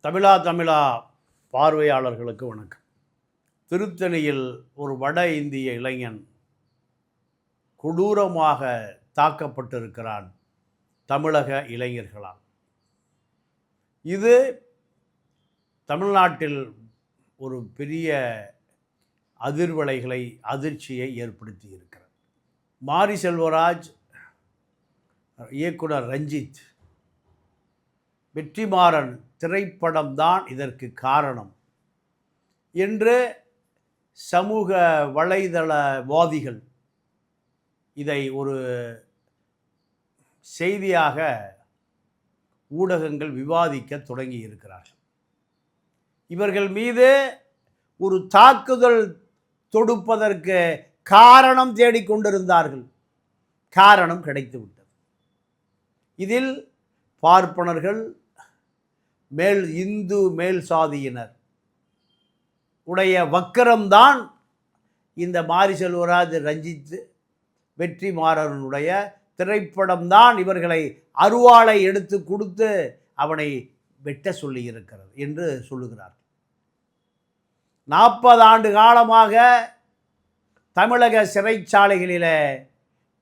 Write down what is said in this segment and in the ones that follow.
தமிழா பார்வையாளர்களுக்கு வணக்கம். திருத்தணியில் ஒரு வட இந்திய இளைஞன் கொடூரமாக தாக்கப்பட்டிருக்கிறான் தமிழக இளைஞர்களால். இது தமிழ்நாட்டில் ஒரு பெரிய அதிர்ச்சியை ஏற்படுத்தி இருக்கிறது. மாரி செல்வராஜ், இயக்குனர் ரஞ்சித், வெற்றிமாறன் திரைப்படம்தான் இதற்கு காரணம் என்று சமூக வலைதளவாதிகள் இதை ஒரு செய்தியாக ஊடகங்கள் விவாதிக்க தொடங்கி இருக்கிறார்கள். இவர்கள் மீது ஒரு தாக்குதல் தொடுப்பதற்கு காரணம் தேடிக்கொண்டிருந்தார்கள். காரணம் கிடைத்துவிட்டது. இதில் பார்ப்பனர்கள், இந்து மேல் சாதியினர் உடைய வக்கரம்தான் இந்த மாரி செல்வராஜ், ரஞ்சித், வெற்றிமாறனுடைய திரைப்படம்தான் இவர்களை அருவாளை எடுத்து கொடுத்து அவனை வெட்ட சொல்லி இருக்கிறது என்று சொல்லுகிறார். 40 ஆண்டு காலமாக தமிழக சிறைச்சாலைகளிலே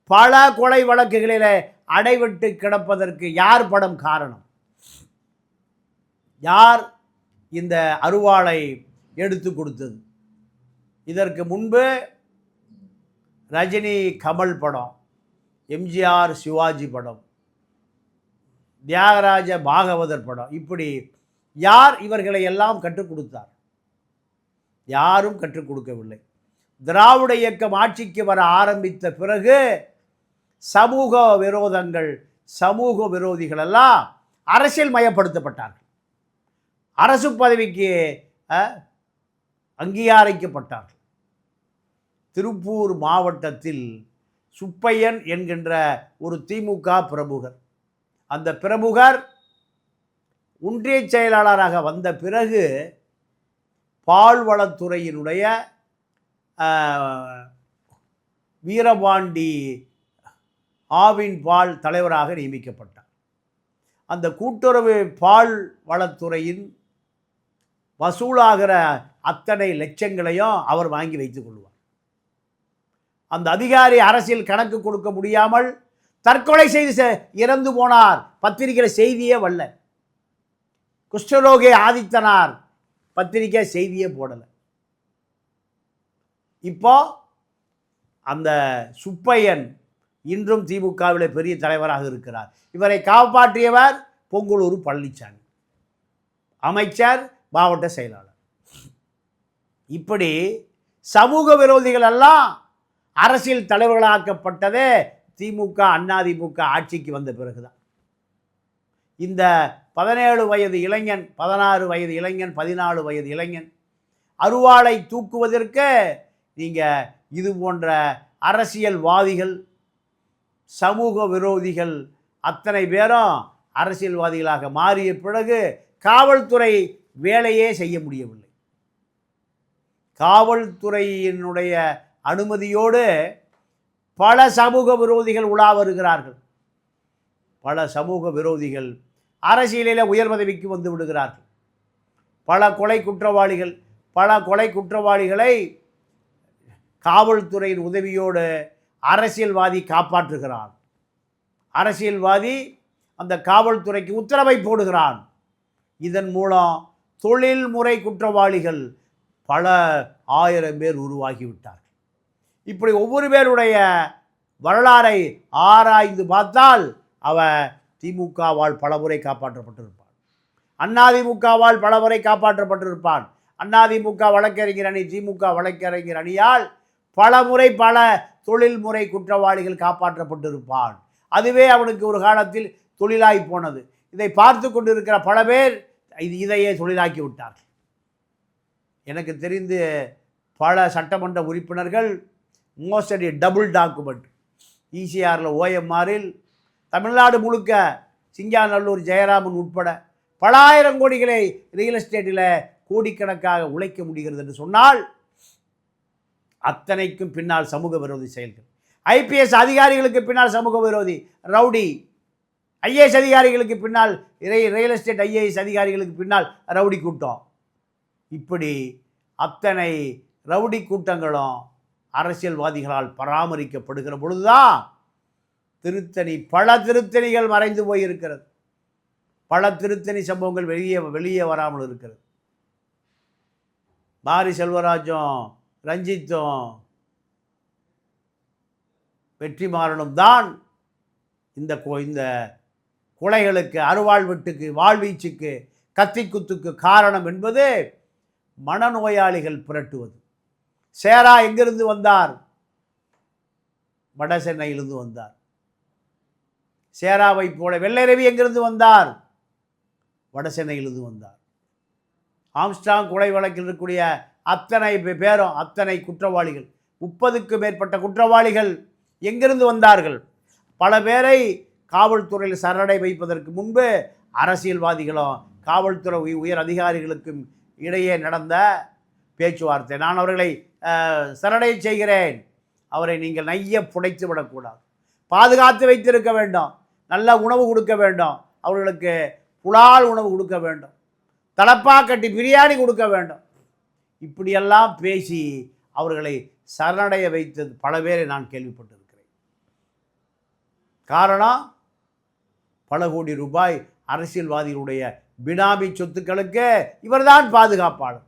பல கொலை வழக்குகளிலே அடைபட்டு கிடப்பதற்கு யார் படம் காரணம்? யார் இந்த அருவாளை எடுத்து கொடுத்தது? இதற்கு முன்பு ரஜினி கமல் படம், எம்ஜிஆர் சிவாஜி படம், தியாகராஜ பாகவதர் படம், இப்படி யார் இவர்களை எல்லாம் கற்றுக் கொடுத்தார்? யாரும் கற்றுக் கொடுக்கவில்லை. திராவிட இயக்கம் ஆட்சிக்கு வர ஆரம்பித்த பிறகு சமூக விரோதிகள் எல்லாம் அரசியல் மயப்படுத்தப்பட்டார்கள். அரசு பதவிக்கு அங்கீகரிக்கப்பட்டார்கள். திருப்பூர் மாவட்டத்தில் சுப்பையன் என்கின்ற ஒரு திமுக பிரமுகர், அந்த பிரமுகர் ஒன்றிய செயலாளராக வந்த பிறகு பால்வளத்துறையினுடைய வீரபாண்டி ஆவின் பால் தலைவராக நியமிக்கப்பட்டார். அந்த கூட்டுறவு பால் வளத்துறையின் வசூலாகிற அத்தனை லட்சங்களையும் அவர் வாங்கி வைத்துக் கொள்வார். அந்த அதிகாரி அரசியல் கணக்கு கொடுக்க முடியாமல் தற்கொலை செய்து இறந்து போனார். பத்திரிகையில் செய்தியே வரல. குஷ்டரோகி ஆதித்தனார் பத்திரிகை செய்தியே போடலை. இப்போ அந்த சுப்பையன் இன்றும் திமுகவில் பெரிய தலைவராக இருக்கிறார். இவரை காப்பாற்றியவர் பொங்கலூர் பழனிசாமி, அமைச்சர், மாவட்ட செயலாளர். இப்படி சமூக விரோதிகள் எல்லாம் அரசியல் தலைவர்களாக்கப்பட்டதே திமுக அதிமுக ஆட்சிக்கு வந்த பிறகுதான். இந்த 17 வயது இளைஞன், 16 வயது இளைஞன், 14 வயது இளைஞன் அருவாளை தூக்குவதற்கு நீங்கள் இது போன்ற அரசியல்வாதிகள், சமூக விரோதிகள் அத்தனை பேரும் அரசியல்வாதிகளாக மாறிய பிறகு காவல்துறை வேலையே செய்ய முடியவில்லை. காவல்துறையினுடைய அனுமதியோடு பல சமூக விரோதிகள் உலா வருகிறார்கள். பல சமூக விரோதிகள் அரசியலில் உயர் பதவிக்கு வந்து விடுகிறார்கள். பல கொலை குற்றவாளிகளை காவல்துறையின் உதவியோடு அரசியல்வாதி காப்பாற்றுகிறான். அரசியல்வாதி அந்த காவல்துறைக்கு உத்தரவை போடுகிறான். இதன் மூலம் தொழில்முறை குற்றவாளிகள் பல 1000 பேர் உருவாகிவிட்டார்கள். இப்படி ஒவ்வொரு பேருடைய வரலாறை ஆராய்ந்து பார்த்தால் அவன் திமுகவால் பலமுறை காப்பாற்றப்பட்டிருப்பான், அதிமுகவால் பலமுறை காப்பாற்றப்பட்டிருப்பான். அதிமுக வழக்கறிஞர் அணி, திமுக வழக்கறிஞர் அணியால் பலமுறை பல தொழில்முறை குற்றவாளிகள் காப்பாற்றப்பட்டிருப்பான். அதுவே அவனுக்கு ஒரு காலத்தில் தொழிலாகி போனது. இதை பார்த்து கொண்டிருக்கிற பல பேர் இதையே தொழிலாக்கி விட்டார்கள். எனக்கு தெரிந்து பல சட்டமன்ற உறுப்பினர்கள் மோசடி டபுள் டாக்குமெண்ட் ஈசிஆரில் OMRல் தமிழ்நாடு முழுக்க சிங்காநல்லூர் ஜெயராமன் உட்பட பல ஆயிரம் கோடிகளை ரியல் எஸ்டேட்டில் கோடிக்கணக்காக உழைக்க முடிகிறது என்று சொன்னால் அத்தனைக்கும் பின்னால் சமூக விரோதி செயல்கள். IPS அதிகாரிகளுக்கு பின்னால் சமூக விரோதி ரவுடி ஐஏஎஸ் அதிகாரிகளுக்கு பின்னால் ரியல் எஸ்டேட் ஐஏஎஸ் அதிகாரிகளுக்கு பின்னால் ரவுடி கூட்டம். இப்படி அத்தனை ரவுடி கூட்டங்களும் அரசியல்வாதிகளால் பராமரிக்கப்படுகிற பொழுதுதான் பல திருத்தணிகள் மறைந்து போயிருக்கிறது. பல திருத்தணி சம்பவங்கள் வெளியே வராமல் இருக்கிறது. மாரி செல்வராஜும் ரஞ்சித்தும் வெற்றிமாறனும் தான் இந்த கொலைகளுக்கு, அறுவாள் வெட்டுக்கு, வாழ்வீச்சுக்கு, கத்திக்குத்துக்கு காரணம் என்பது மனநோயாளிகள் புரட்டுவது. சேரா எங்கிருந்து வந்தார்? வட சென்னையிலிருந்து வந்தார். சேராவை போல வெள்ளை ரவி எங்கிருந்து வந்தார்? வட சென்னையிலிருந்து வந்தார். ஆம்ஸ்டாங் கொலை வழக்கில் இருக்கக்கூடிய அத்தனை பேரும், அத்தனை குற்றவாளிகள், 30க்கு மேற்பட்ட குற்றவாளிகள் எங்கிருந்து வந்தார்கள்? பல பேரை காவல்துறையில் சரணடை வைப்பதற்கு முன்பு அரசியல்வாதிகளும் காவல்துறை உயர் அதிகாரிகளுக்கும் இடையே நடந்த பேச்சுவார்த்தை. நான் அவர்களை சரணடை செய்கிறேன், அவரை நீங்கள் நைய புடைத்து விடக்கூடாது, பாதுகாத்து வைத்திருக்க வேண்டும், நல்ல உணவு கொடுக்க வேண்டும், அவர்களுக்கு புலால் உணவு கொடுக்க வேண்டும், தலப்பா கட்டி பிரியாணி கொடுக்க வேண்டும். இப்படியெல்லாம் பேசி அவர்களை சரணடைய வைத்தது பல பேரை நான் கேள்விப்பட்டிருக்கிறேன். காரணம், பல கோடி ரூபாய் அரசியல்வாதிகளுடைய பினாமி சொத்துக்களுக்கு இவர்தான் பாதுகாப்பாளர்.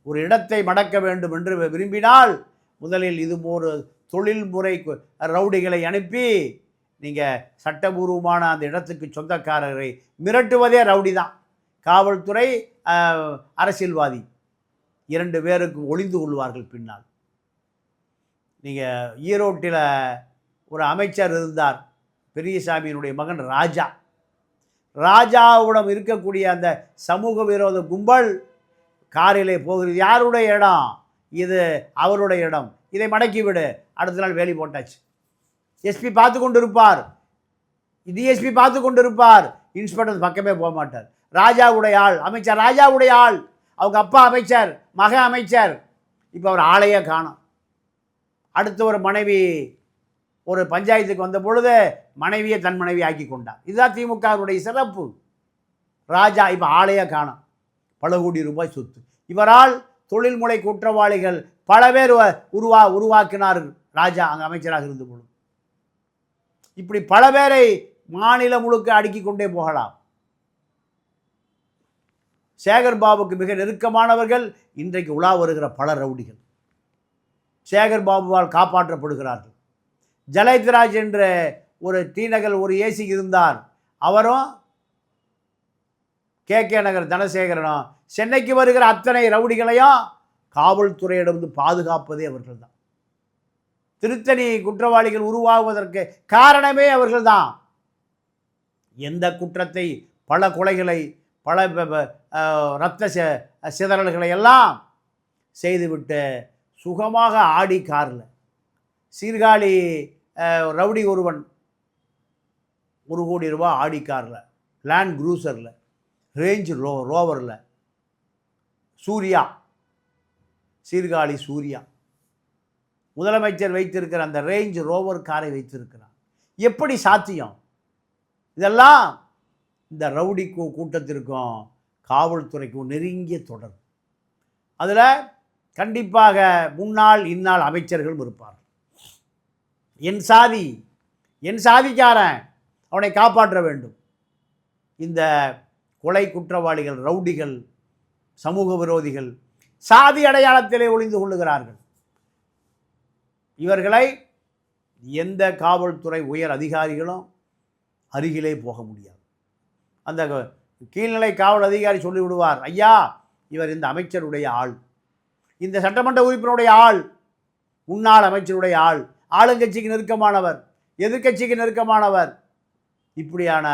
ஒரு இடத்தை மடக்க வேண்டும் என்று விரும்பினால் முதலில் இது ஒரு தொழில்முறை ரவுடிகளை அனுப்பி நீங்கள் சட்டபூர்வமான அந்த இடத்துக்கு சொந்தக்காரரை மிரட்டுவதே ரவுடி தான். காவல்துறை, அரசியல்வாதி 2 பேருக்கு ஒளிந்து கொள்வார்கள் பின்னால். நீங்கள் ஈரோட்டில் ஒரு அமைச்சர் இருந்தார், பெரியசாமியினுடைய மகன் ராஜா. ராஜாவிடம் இருக்கக்கூடிய அந்த சமூக விரோத கும்பல் காரிலே போகிறது. யாருடைய இடம் இது? அவருடைய இடம், இதை மடக்கிவிடு. அடுத்த நாள் வேலி போட்டாச்சு. எஸ்பி பார்த்து கொண்டு இருப்பார், டிஎஸ்பி பார்த்து கொண்டு இருப்பார், இன்ஸ்பெக்டர் பக்கமே போக மாட்டார். ராஜாவுடைய ஆள், அமைச்சர் ராஜாவுடைய ஆள், அவங்க அப்பா அமைச்சர், மக அமைச்சர். இப்போ அவர் ஆளையே காணோம். அடுத்த ஒரு மனைவி ஒரு பஞ்சாயத்துக்கு வந்த பொழுது மனைவியை தன் மனைவி ஆக்கி கொண்டார். இதுதான் திமுகவுடைய சிறப்பு. ராஜா இப்போ ஆளையே காணோம். பல கோடி ரூபாய் சொத்து. இவரால் தொழில்முறை குற்றவாளிகள் பல பேர் உருவாக்கினார்கள் ராஜா அங்கே அமைச்சராக இருந்த பொழுது. இப்படி பல பேரை மாநிலம் முழுக்க அடுக்கி கொண்டே போகலாம். சேகர் பாபுக்கு மிக நெருக்கமானவர்கள் இன்றைக்கு உலா வருகிற பல ரவுடிகள் சேகர் பாபுவால் காப்பாற்றப்படுகிறார்கள். ஜலத்ராஜ் என்ற ஒரு டிநகர் ஒரு ஏசி இருந்தார், அவரும் கே நகர் தனசேகரனும் சென்னைக்கு வருகிற அத்தனை ரவுடிகளையும் காவல்துறையிடம் பாதுகாப்பதே அவர்கள் தான். திருத்தணி குற்றவாளிகள் உருவாகுவதற்கு காரணமே அவர்கள்தான். எந்த குற்றத்தை, பல கொலைகளை, பல இரத்த சிதறல்களை எல்லாம் செய்துவிட்டு சுகமாக ஆடி காரில், சீர்காழி ரவுடி ஒருவன் 1 கோடி ரூபாய் ஆடி காரில், லேண்ட் க்ரூசரில், ரேஞ்ச் ரோவரில், சூர்யா, சீர்காழி சூர்யா முதலமைச்சர் வைத்திருக்கிற அந்த ரேஞ்ச் ரோவர் காரை வைத்திருக்கிறார். எப்படி சாத்தியம்? இதெல்லாம் இந்த ரவுடி கூட்டத்திற்கும் காவல்துறைக்கும் நெருங்கிய தொடர்பு. அதில் கண்டிப்பாக முன்னாள் இந்நாள் அமைச்சர்களும் இருப்பார். என் சாதிக்காரன், அவனை காப்பாற்ற வேண்டும். இந்த கொலை குற்றவாளிகள், ரவுடிகள், சமூக விரோதிகள் சாதி அடையாளத்திலே ஒளிந்து கொள்ளுகிறார்கள். இவர்களை எந்த காவல்துறை உயர் அதிகாரிகளும் அருகிலே போக முடியாது. அந்த கீழ்நிலை காவல் அதிகாரி சொல்லிவிடுவார், ஐயா இவர் இந்த அமைச்சருடைய ஆள், இந்த சட்டமன்ற உறுப்பினருடைய ஆள், முன்னாள் அமைச்சருடைய ஆள், ஆளுங்கட்சிக்கு நெருக்கமானவர், எதிர்கட்சிக்கு நெருக்கமானவர். இப்படியான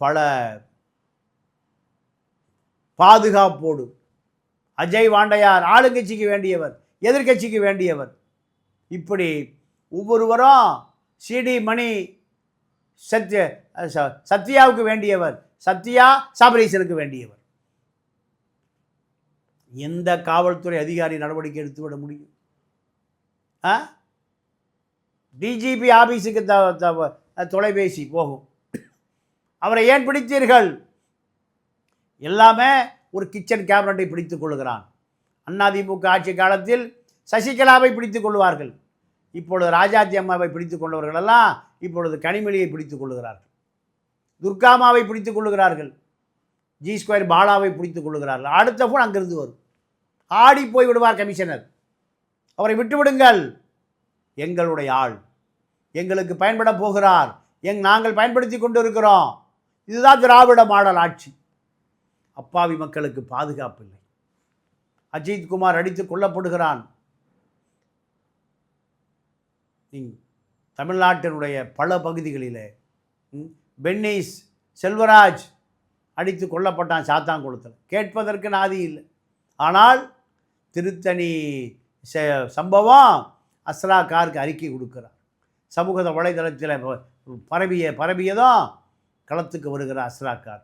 பல பாதுகாப்போடு அஜய் வாண்டையார் ஆளுங்கட்சிக்கு வேண்டியவர், எதிர்கட்சிக்கு வேண்டியவர். இப்படி ஒவ்வொருவரும் சிடி மணி சத்யாவுக்கு வேண்டியவர், சத்யா சபரீசனுக்கு வேண்டியவர். எந்த காவல்துறை அதிகாரி நடவடிக்கை எடுத்துவிட முடியும்? டிஜிபி ஆபீஸுக்கு தொலைபேசி போகும். அவரை ஏன் பிடித்தீர்கள்? எல்லாமே ஒரு கிச்சன் கேபினட்டை பிடித்துக் கொள்கிறான். அதிமுக ஆட்சி காலத்தில் சசிகலாவை பிடித்துக் கொள்வார்கள். இப்பொழுது ராஜாத்தி அம்மாவை பிடித்துக் கொண்டவர்களெல்லாம் இப்பொழுது கனிமொழியை பிடித்துக் கொள்கிறார்கள். துர்காமாவை பிடித்துக் கொள்கிறார்கள். G2 பாலாவை பிடித்துக் கொள்கிறார்கள். அடுத்த போன் அங்கிருந்து வரும். ஆடி போய் விடுவார் கமிஷனர். அவரை விட்டுவிடுங்கள், எங்களுடைய ஆள், எங்களுக்கு பயன்பட போகிறார், நாங்கள் பயன்படுத்தி கொண்டு இருக்கிறோம். இதுதான் திராவிட மாடல் ஆட்சி. அப்பாவி மக்களுக்கு பாதுகாப்பு இல்லை. அஜித் குமார் அடித்து கொல்லப்படுகிறான். தமிழ்நாட்டினுடைய பல பகுதிகளில் பென்னிஸ் செல்வராஜ் அடித்து கொல்லப்பட்டான் சாத்தான்குளத்தில். கேட்பதற்கு நாதி இல்லை. ஆனால் திருத்தணி சம்பவம் அஸ்ரா காருக்கு அறிக்கை கொடுக்கிறார். சமூக வலைதளத்தில் பரவியதும் களத்துக்கு வருகிற அஸ்ரா கார்.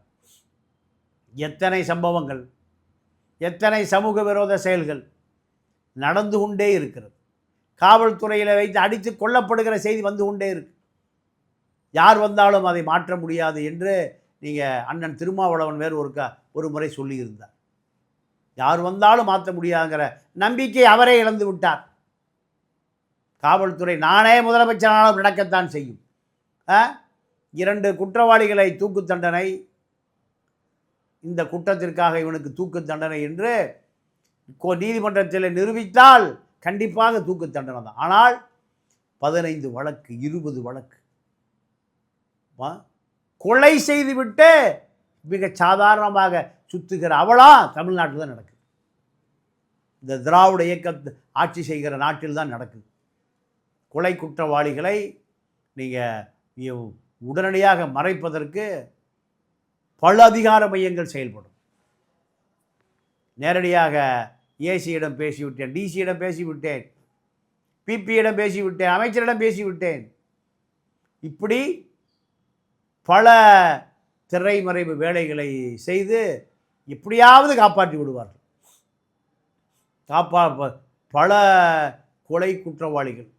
எத்தனை சம்பவங்கள், எத்தனை சமூக விரோத செயல்கள் நடந்து கொண்டே இருக்கிறது. காவல்துறையில் வைத்து அடித்து கொல்லப்படுகிற செய்தி வந்து கொண்டே இருக்கு. யார் வந்தாலும் அதை மாற்ற முடியாது என்று நீங்கள் அண்ணன் திருமாவளவன் ஒரு முறை சொல்லியிருந்தார். யார் வந்தாலும் மாற்ற முடியாதுங்கிற நம்பிக்கை அவரே இழந்து விட்டார். காவல்துறை நானே முதலமைச்சரானாலும் நடக்கத்தான் செய்யும். 2 குற்றவாளிகளை தூக்கு தண்டனை, இந்த குற்றத்திற்காக இவனுக்கு தூக்கு தண்டனை என்று நீதிமன்றத்தில் நிரூபித்தால் கண்டிப்பாக தூக்கு தண்டனை தான். ஆனால் 15 வழக்கு 20 வழக்கு கொலை செய்துவிட்டு மிக சாதாரணமாக சுத்துகிற அவலா தமிழ்நாட்டில் தான் நடக்குது. இந்த திராவிட இயக்க ஆட்சி செய்கிற நாட்டில் தான் நடக்குது. கொலை குற்றவாளிகளை நீங்கள் உடனடியாக மறைப்பதற்கு பல அதிகார மையங்கள் செயல்படும். நேரடியாக ஏசியிடம் பேசிவிட்டேன், டிசியிடம் பேசிவிட்டேன், பிபியிடம் பேசிவிட்டேன், அமைச்சரிடம் பேசிவிட்டேன். இப்படி பல திரைமறைவு வேலைகளை செய்து எப்படியாவது காப்பாற்றி விடுவார்கள். பல கொலை குற்றவாளிகள்,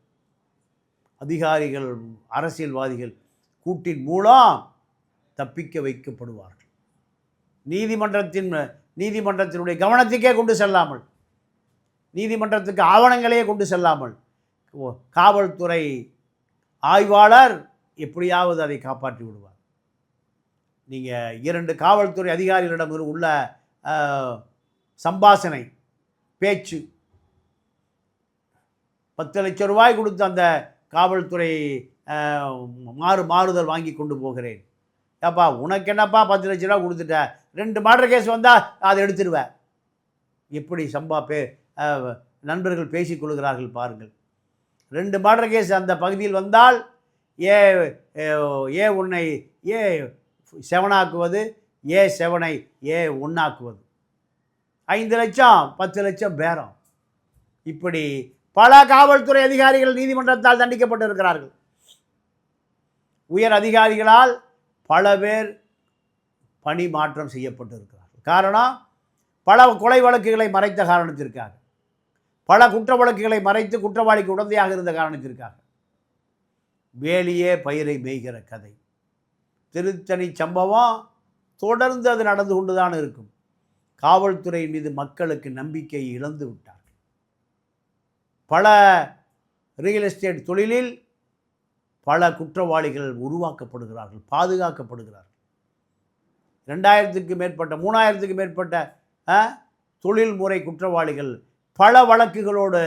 அதிகாரிகள், அரசியல்வாதிகள் கூட்டின் மூலம் தப்பிக்க வைக்கப்படுவார்கள். நீதிமன்றத்தினுடைய கவனத்துக்கே கொண்டு செல்லாமல், நீதிமன்றத்துக்கு ஆவணங்களையே கொண்டு செல்லாமல் காவல்துறை ஆய்வாளர் எப்படியாவது அதை காப்பாற்றி விடுவார். நீங்கள் 2 காவல்துறை அதிகாரிகளிடம் உள்ள சம்பாஷணை பேச்சு, 10 லட்சம் ரூபாய் கொடுத்து அந்த காவல்துறை மாறுதல் வாங்கி கொண்டு போகிறேன். ஏப்பா உனக்கு என்னப்பா 10 லட்ச ரூபா கொடுத்துட்ட, 2 மர்டர் கேஸ் வந்தால் அதை எடுத்துடுவேன். எப்படி நண்பர்கள் பேசிக்கொள்கிறார்கள் பாருங்கள். 2 மர்டர் கேஸ் அந்த பகுதியில் வந்தால் A1 A7 ஆக்குவது, A7 A1 ஆக்குவது, 5 லட்சம் 10 லட்சம் பேரம். இப்படி பல காவல்துறை அதிகாரிகள் நீதிமன்றத்தால் தண்டிக்கப்பட்டிருக்கிறார்கள். உயர் அதிகாரிகளால் பல பேர் பணி மாற்றம் செய்யப்பட்டிருக்கிறார்கள். காரணம், பல கொலை வழக்குகளை மறைத்த காரணத்திற்காக, பல குற்ற வழக்குகளை மறைத்து குற்றவாளிக்கு உடந்தையாக இருந்த காரணத்திற்காக. வேலியே பயிரை மேய்கிற கதை. திருத்தணி சம்பவம் தொடர்ந்து அது நடந்து கொண்டுதான் இருக்கும். காவல்துறை மீது மக்களுக்கு நம்பிக்கையை இழந்து விட்டார்கள். பல ரியல் எஸ்டேட் தொழிலில் பல குற்றவாளிகள் உருவாக்கப்படுகிறார்கள், பாதுகாக்கப்படுகிறார்கள். 2000க்கு மேற்பட்ட 3000க்கு மேற்பட்ட தொழில்முறை குற்றவாளிகள் பல வழக்குகளோடு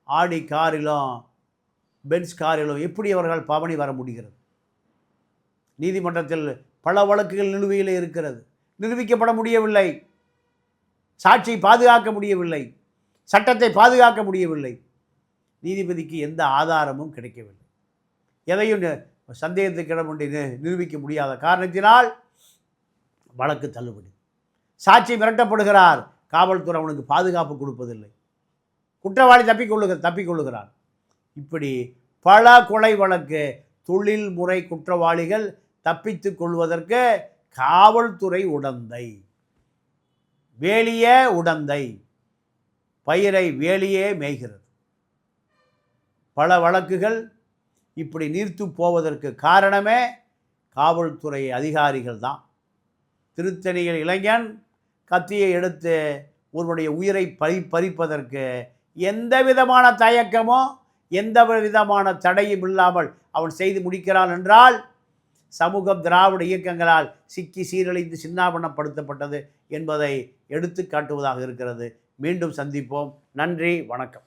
ஆடி காரிலும் பென்ஸ் காரிலும் எப்படி அவர்கள் பவனி வர முடிகிறது? நீதிமன்றத்தில் பல வழக்குகள் நிலுவையில் இருக்கிறது, நிரூபிக்கப்பட முடியவில்லை. சாட்சியை பாதுகாக்க முடியவில்லை, சட்டத்தை பாதுகாக்க முடியவில்லை. நீதிபதிக்கு எந்த ஆதாரமும் கிடைக்கவில்லை. எதையும் சந்தேகத்துக்கு இடமுண்டி நிரூபிக்க முடியாத காரணத்தினால் வழக்கு தள்ளுபடி. சாட்சி மிரட்டப்படுகிறார், காவல்துறை அவனுக்கு பாதுகாப்பு கொடுப்பதில்லை. குற்றவாளி தப்பிக்கொள்ளுகிறான். இப்படி பல கொலை வழக்கு தொழில்முறை குற்றவாளிகள் தப்பித்து கொள்வதற்கு காவல்துறை உடந்தை, வேலியே உடந்தை, பயிரை வேலியே மேய்கிறது. பல வழக்குகள் இப்படி நீர்த்து போவதற்கு காரணமே காவல்துறை அதிகாரிகள் தான். திருத்தணியில் இளைஞன் கத்தியை எடுத்து ஒருவனுடைய உயிரை பறிப்பதற்கு எந்த விதமான தயக்கமோ எந்த விதமான தடையும் இல்லாமல் அவன் செய்து முடிக்கிறான் என்றால் சமூகம் திராவிட இயக்கங்களால் சிக்கி சீரழிந்து சின்னாபனப்படுத்தப்பட்டது என்பதை எடுத்து காட்டுவதாக இருக்கிறது. மீண்டும் சந்திப்போம். நன்றி, வணக்கம்.